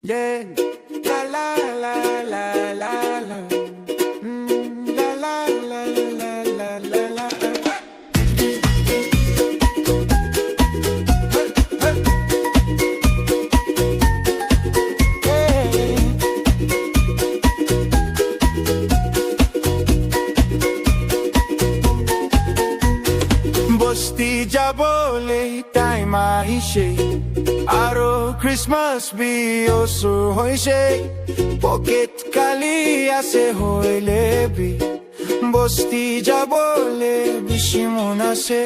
Yeah, la la la la la la, la la la la la la la. Bosti jaboi time ahishe aro Christmas bi osur hoishe pocket kali ase hoile bi bosti jabole bishimona se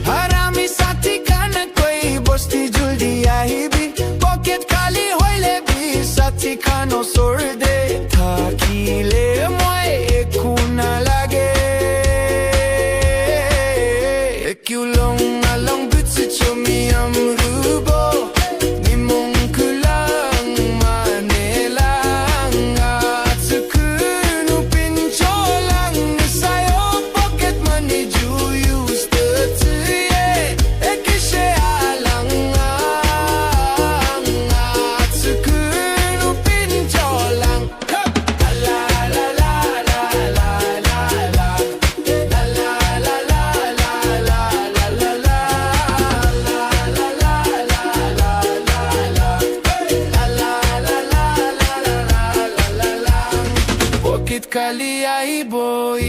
harami sati kana koi bosti juldi ahibi pocket kali hoile bi sati kano sorde thakile moi ekuna lage Kulong along bütsi chumi amrubo ni mong kulang manelang atsukunu pincholang sayo pocket money ju use the tsuye ekishe alang atsukunu pincholang la la la la la la la Kali ai boy